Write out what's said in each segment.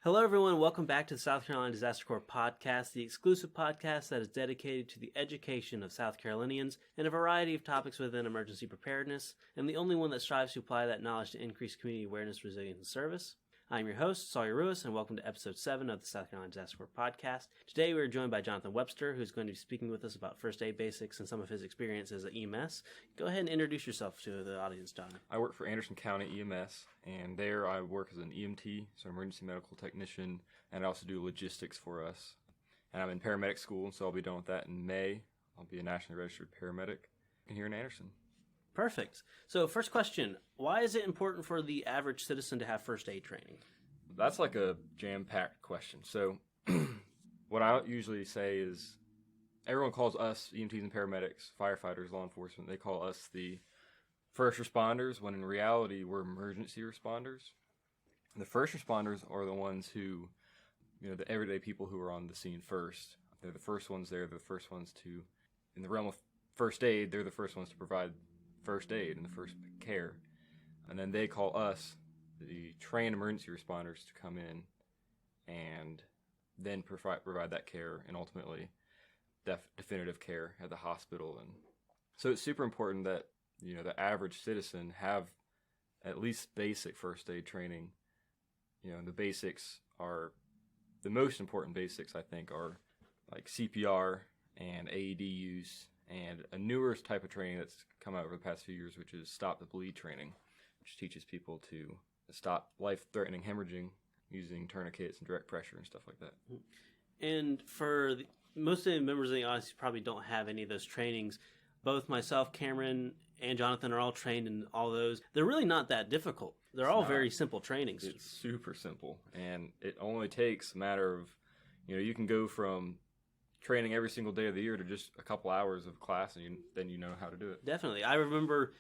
Hello, everyone. Welcome back to the South Carolina Disaster Corps podcast, the exclusive podcast that is dedicated to the education of South Carolinians in a variety of topics within emergency preparedness, and the only one that strives to apply that knowledge to increase community awareness, resilience, and service. I'm your host, Sawyer Ruiz, and welcome to episode 7 of the South Carolina Disaster Corps podcast. Today, we're joined by Jonathan Webster, who's going to be speaking with us about first aid basics and some of his experiences at EMS. Go ahead and introduce yourself to the audience, Jonathan. I work for Anderson County EMS, and there I work as an EMT, so emergency medical technician, and I also do logistics for us. And I'm in paramedic school, so I'll be done with that in May. I'll be a nationally registered paramedic here in Anderson. Perfect. So first question, why is it important for the average citizen to have first aid training? That's like a jam-packed question. So what I usually say is everyone calls us EMTs and paramedics, firefighters, law enforcement, they call us the first responders, when in reality we're emergency responders. The first responders are the ones who, the everyday people who are on the scene first. They're the first ones there, they're the first ones to, in the realm of first aid, they're the first ones to provide first aid and the first care. And then they call us, the trained emergency responders, to come in and then provide that care and ultimately definitive care at the hospital. And so it's super important that, the average citizen have at least basic first aid training. The basics are, the most important basics I think are like CPR and AED use, and a newer type of training that's come out over the past few years, which is stop the bleed training, which teaches people to stop life-threatening hemorrhaging using tourniquets and direct pressure and stuff like that. And for most of the members of the audience who probably don't have any of those trainings, both myself, Cameron, and Jonathan are all trained in all those. They're really not that difficult. They're all very simple trainings. It's super simple, and it only takes a matter of, you can go from training every single day of the year to just a couple hours of class, and then you know how to do it. Definitely. I remember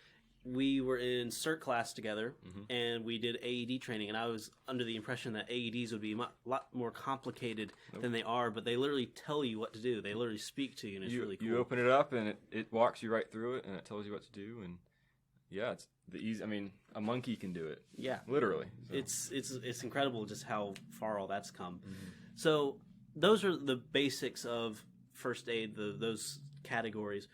we were in CERT class together, and we did AED training, and I was under the impression that AEDs would be a lot more complicated than they are, but they literally tell you what to do. They literally speak to you, and it's really cool. You open it up, and it walks you right through it, and it tells you what to do, and yeah, it's the easy. I mean, a monkey can do it. Yeah. Literally. So. It's incredible just how far all that's come. So those are the basics of first aid, those categories.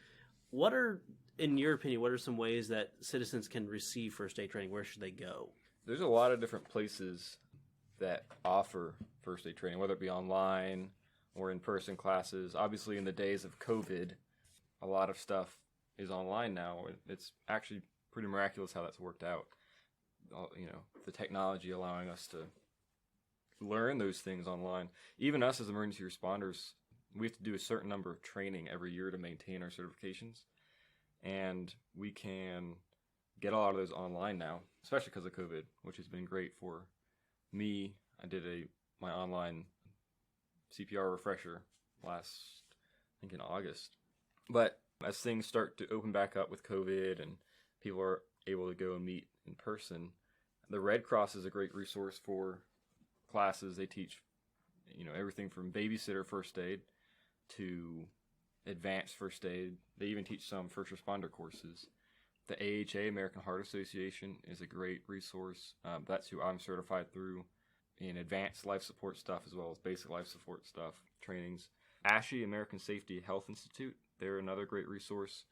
In your opinion, what are some ways that citizens can receive first aid training? Where should they go? There's a lot of different places that offer first aid training, whether it be online or in-person classes. Obviously, in the days of COVID, a lot of stuff is online now. It's actually pretty miraculous how that's worked out. The technology allowing us to learn those things online. Even us as emergency responders, we have to do a certain number of training every year to maintain our certifications. And we can get a lot of those online now, especially because of COVID, which has been great for me. I did my online CPR refresher I think in August. But as things start to open back up with COVID and people are able to go and meet in person, the Red Cross is a great resource for classes. They teach, everything from babysitter first aid to advanced first aid. They even teach some first responder courses. The AHA, American Heart Association, is a great resource. That's who I'm certified through in advanced life support stuff as well as basic life support stuff, trainings. ASHI, American Safety Health Institute, they're another great resource.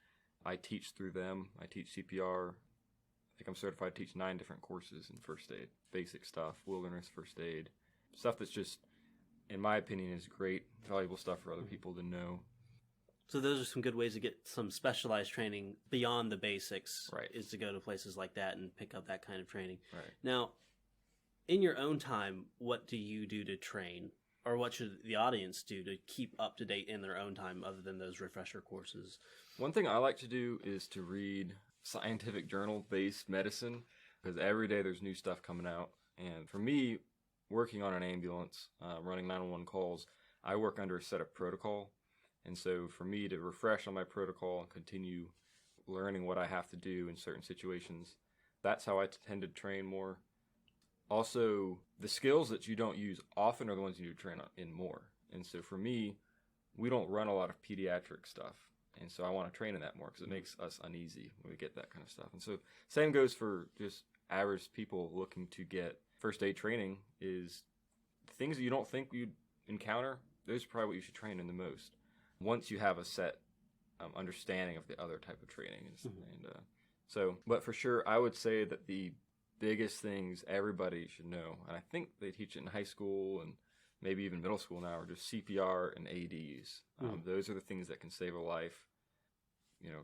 I teach through them. I teach CPR. I think I'm certified to teach 9 different courses in first aid. Basic stuff, wilderness first aid. Stuff that's just, in my opinion, is great, valuable stuff for other people to know. So those are some good ways to get some specialized training beyond the basics, right, is to go to places like that and pick up that kind of training. Right. Now, in your own time, what do you do to train? Or what should the audience do to keep up to date in their own time other than those refresher courses? One thing I like to do is to read scientific journal-based medicine, because every day there's new stuff coming out. And for me, working on an ambulance, running 911 calls, I work under a set of protocol. And so for me to refresh on my protocol and continue learning what I have to do in certain situations, that's how I tend to train more. Also, the skills that you don't use often are the ones you need to train in more. And so for me, we don't run a lot of pediatric stuff. And so I want to train in that more because it makes us uneasy when we get that kind of stuff. And so same goes for just average people looking to get first aid training, is things that you don't think you'd encounter, those are probably what you should train in the most. Once you have a set understanding of the other type of training. But for sure, I would say that the biggest things everybody should know, and I think they teach it in high school and maybe even middle school now, are just CPR and AEDs. Those are the things that can save a life.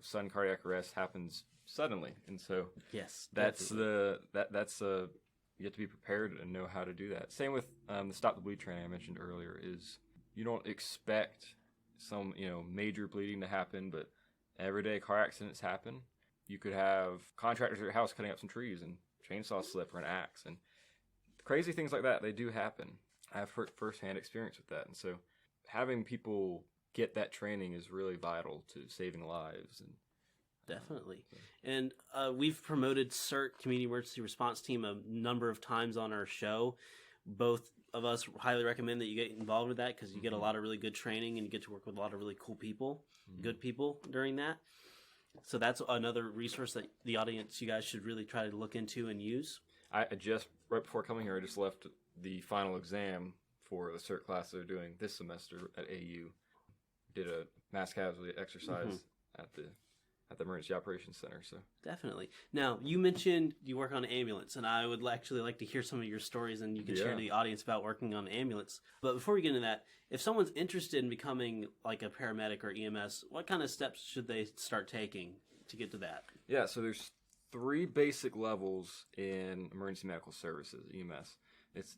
Sudden cardiac arrest happens suddenly, and so yes, that's you have to be prepared and know how to do that. Same with the stop the bleed training I mentioned earlier. Is you don't expect some major bleeding to happen, but everyday car accidents happen. You could have contractors at your house cutting up some trees and chainsaw slip or an axe, and crazy things like that, they do happen. I have firsthand experience with that, and so having people get that training is really vital to saving lives. And definitely. And we've promoted CERT, Community Emergency Response Team, a number of times on our show. Both of us highly recommend that you get involved with that, because you get a lot of really good training and you get to work with a lot of really cool people, good people during that. So that's another resource that the audience, you guys should really try to look into and use. I just, right before coming here, I just left the final exam for the CERT class they're doing this semester at AU. Did a mass casualty exercise at the Emergency Operations Center. So definitely. Now, you mentioned you work on an ambulance, and I would actually like to hear some of your stories, and you can share to the audience about working on an ambulance. But before we get into that, if someone's interested in becoming like a paramedic or EMS, what kind of steps should they start taking to get to that? Yeah, so there's 3 basic levels in emergency medical services, EMS.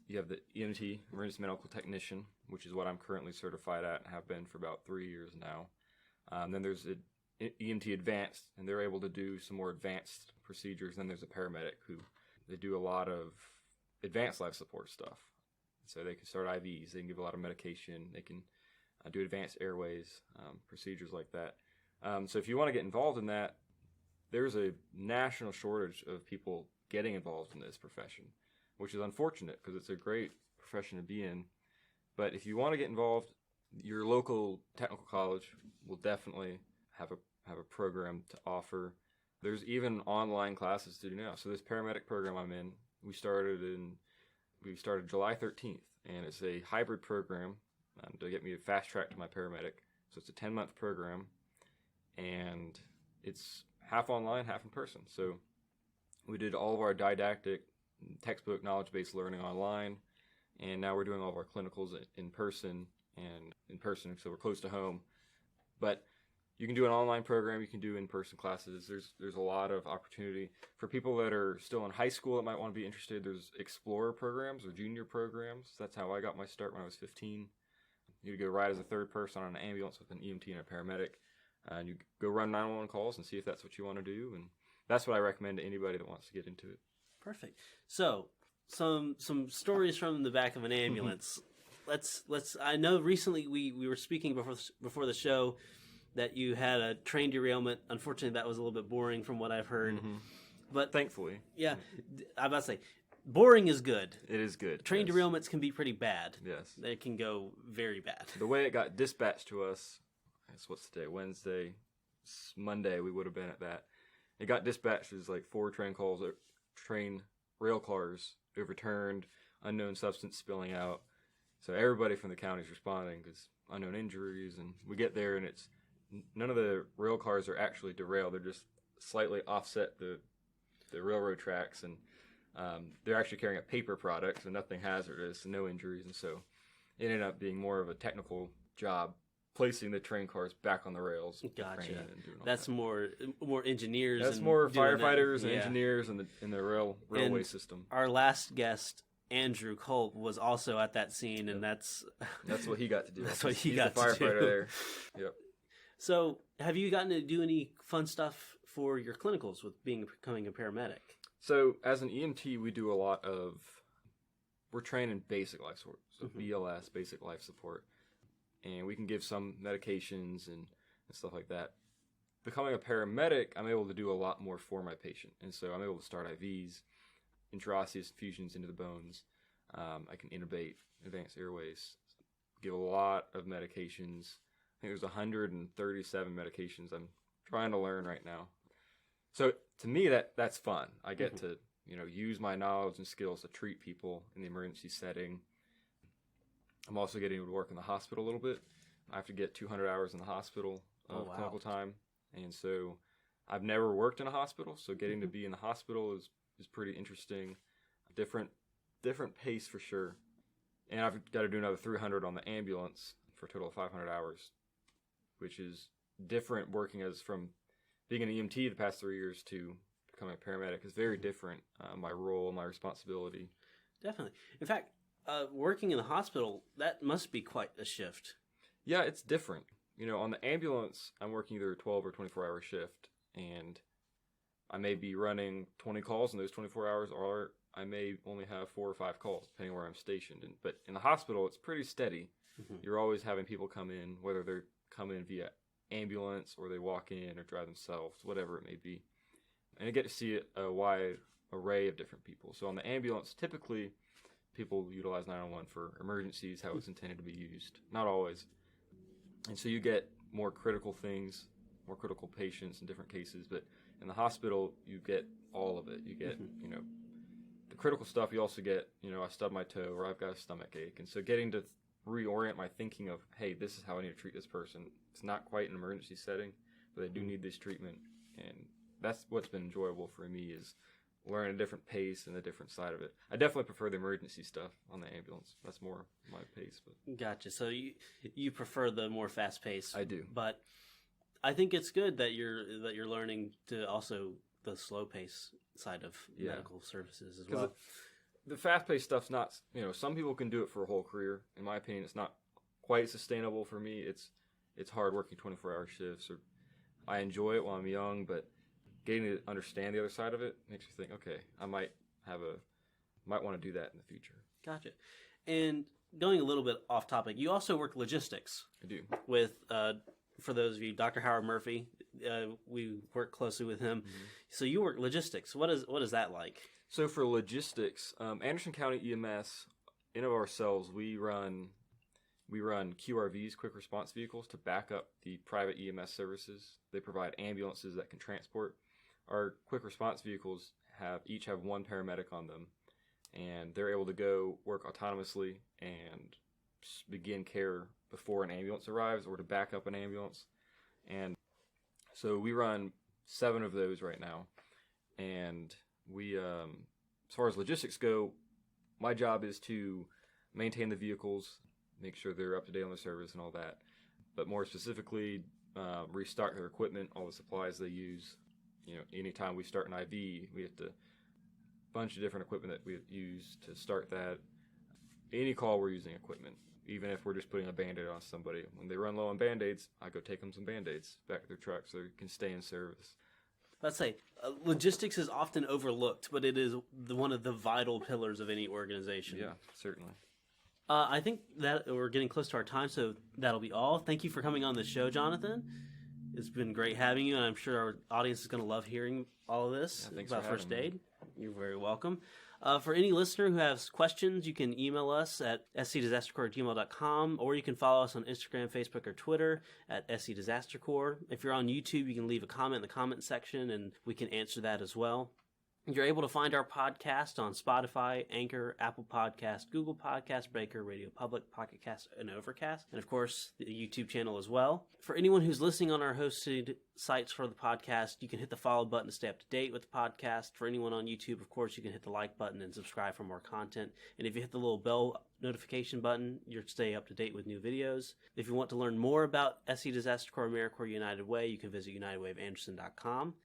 You have the EMT, Emergency Medical Technician, which is what I'm currently certified at and have been for about 3 years now. Then there's an EMT Advanced, and they're able to do some more advanced procedures. Then there's a paramedic who they do a lot of advanced life support stuff. So they can start IVs, they can give a lot of medication, they can do advanced airways, procedures like that. So if you want to get involved in that, there's a national shortage of people getting involved in this profession, which is unfortunate because it's a great profession to be in. But if you want to get involved, your local technical college will definitely have a program to offer. There's even online classes to do now. So this paramedic program I'm in, we started July 13th, and it's a hybrid program to get me a fast track to my paramedic. So it's a 10-month program, and it's half online, half in person. So we did all of our didactic textbook knowledge-based learning online, and now we're doing all of our clinicals in person, so we're close to home. But you can do an online program, you can do in-person classes. There's a lot of opportunity. For people that are still in high school that might want to be interested, there's Explorer programs or junior programs. That's how I got my start when I was 15. You go ride as a third person on an ambulance with an EMT and a paramedic, and you go run 911 calls and see if that's what you want to do. And that's what I recommend to anybody that wants to get into it. Perfect. So some stories from the back of an ambulance. Let's. I know recently we were speaking before the show that you had a train derailment. Unfortunately, that was a little bit boring from what I've heard. But thankfully, yeah, I'm about to say, boring is good. It is good. Train derailments can be pretty bad. Yes, they can go very bad. The way it got dispatched to us, what's today? Wednesday, Monday. We would have been at that. It got dispatched as like 4 train rail cars overturned, unknown substance spilling out. So everybody from the county is responding because unknown injuries, and we get there and it's none of the rail cars are actually derailed. They're just slightly offset the railroad tracks, and they're actually carrying a paper product, so nothing hazardous, no injuries. And so it ended up being more of a technical job placing the train cars back on the rails. Gotcha. That's more engineers. That's more firefighters and engineers in the railway system. Our last guest, Andrew Culp, was also at that scene, and that's what he got to do. That's what he He's got the to firefighter do. there. Yep. So, have you gotten to do any fun stuff for your clinicals with becoming a paramedic? So, as an EMT, we do a lot of. We're trained in basic life support, so BLS, basic life support, and we can give some medications and stuff like that. Becoming a paramedic, I'm able to do a lot more for my patient, and so I'm able to start IVs, intraosseous infusions into the bones. I can intubate advanced airways, give a lot of medications. I think there's 137 medications I'm trying to learn right now. So to me, that's fun. I get to use my knowledge and skills to treat people in the emergency setting. I'm also getting to work in the hospital a little bit. I have to get 200 hours in the hospital of clinical time. And so I've never worked in a hospital, so getting to be in the hospital is pretty interesting. Different pace for sure. And I've got to do another 300 on the ambulance for a total of 500 hours, which is different working as from being an EMT the past 3 years to becoming a paramedic. It's very different, my role, my responsibility. Definitely. In fact, working in the hospital, that must be quite a shift. Yeah, it's different. You know, on the ambulance, I'm working either a 12 or 24-hour shift, and I may be running 20 calls in those 24 hours, or I may only have 4 or 5 calls, depending on where I'm stationed. But in the hospital, it's pretty steady. Mm-hmm. You're always having people come in, whether they're coming in via ambulance or they walk in or drive themselves, whatever it may be. And I get to see a wide array of different people. So on the ambulance, typically people utilize 911 for emergencies, how it's intended to be used. Not always. And so you get more critical things, more critical patients in different cases. But in the hospital, you get all of it. You get, you know, the critical stuff. You also get, you know, I stubbed my toe or I've got a stomach ache. And so getting to reorient my thinking of, hey, this is how I need to treat this person. It's not quite an emergency setting, but they do need this treatment. And that's what's been enjoyable for me, is learning a different pace and a different side of it. I definitely prefer the emergency stuff on the ambulance. That's more my pace. But Gotcha. So you prefer the more fast pace. I do. But I think it's good that you're learning to also the slow pace side of medical services as well. The fast paced stuff's not, you know, some people can do it for a whole career. In my opinion, it's not quite sustainable for me. It's hard working 24-hour shifts. Or I enjoy it while I'm young, but getting to understand the other side of it makes me think, okay, I might want to do that in the future. Gotcha. And going a little bit off topic, you also work logistics. I do. With, for those of you, Dr. Howard Murphy. We work closely with him. Mm-hmm. So you work logistics. What is that like? So for logistics, Anderson County EMS, in of ourselves, we run QRVs, quick response vehicles, to back up the private EMS services. They provide ambulances that can transport. Our quick response vehicles each have one paramedic on them, and they're able to go work autonomously and begin care before an ambulance arrives or to back up an ambulance. And so we run 7 of those right now. And we, as far as logistics go, my job is to maintain the vehicles, make sure they're up to date on the service and all that. But more specifically, restart their equipment, all the supplies they use. You know, anytime we start an IV, we have to bunch of different equipment that we use to start that. Any call, we're using equipment. Even if we're just putting a Band-Aid on somebody. When they run low on Band-Aids, I go take them some Band-Aids back to their truck so they can stay in service. Let's say logistics is often overlooked, but it is one of the vital pillars of any organization. Yeah, certainly. I think that we're getting close to our time, so that'll be all. Thank you for coming on the show, Jonathan. It's been great having you, and I'm sure our audience is going to love hearing all of this about first aid. You're very welcome. For any listener who has questions, you can email us at scdisastercorps@gmail.com, or you can follow us on Instagram, Facebook, or Twitter at scdisastercorps. If you're on YouTube, you can leave a comment in the comment section, and we can answer that as well. You're able to find our podcast on Spotify, Anchor, Apple Podcast, Google Podcast, Breaker, Radio Public, Pocket Cast, and Overcast, and of course the YouTube channel as well. For anyone who's listening on our hosted sites for the podcast, you can hit the follow button to stay up to date with the podcast. For anyone on YouTube, of course, you can hit the like button and subscribe for more content. And if you hit the little bell notification button, you'll stay up to date with new videos. If you want to learn more about SC Disaster Corps AmeriCorps United Way, you can visit unitedwayofanderson.com.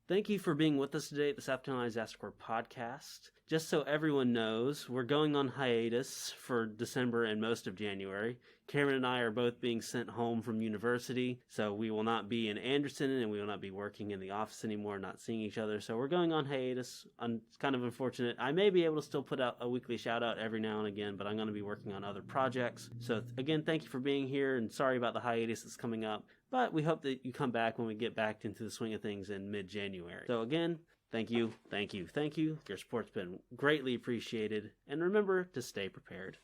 Thank you for being with us today at the South Carolina Disaster Corps podcast. Just so everyone knows, we're going on hiatus for December and most of January. Cameron and I are both being sent home from university, so we will not be in Anderson and we will not be working in the office anymore, not seeing each other. So we're going on hiatus. It's kind of unfortunate. I may be able to still put out a weekly shout out every now and again, but I'm going to be working on other projects. So again, thank you for being here, and sorry about the hiatus that's coming up. But we hope that you come back when we get back into the swing of things in mid-January. So again, thank you, thank you, thank you. Your support's been greatly appreciated. And remember to stay prepared.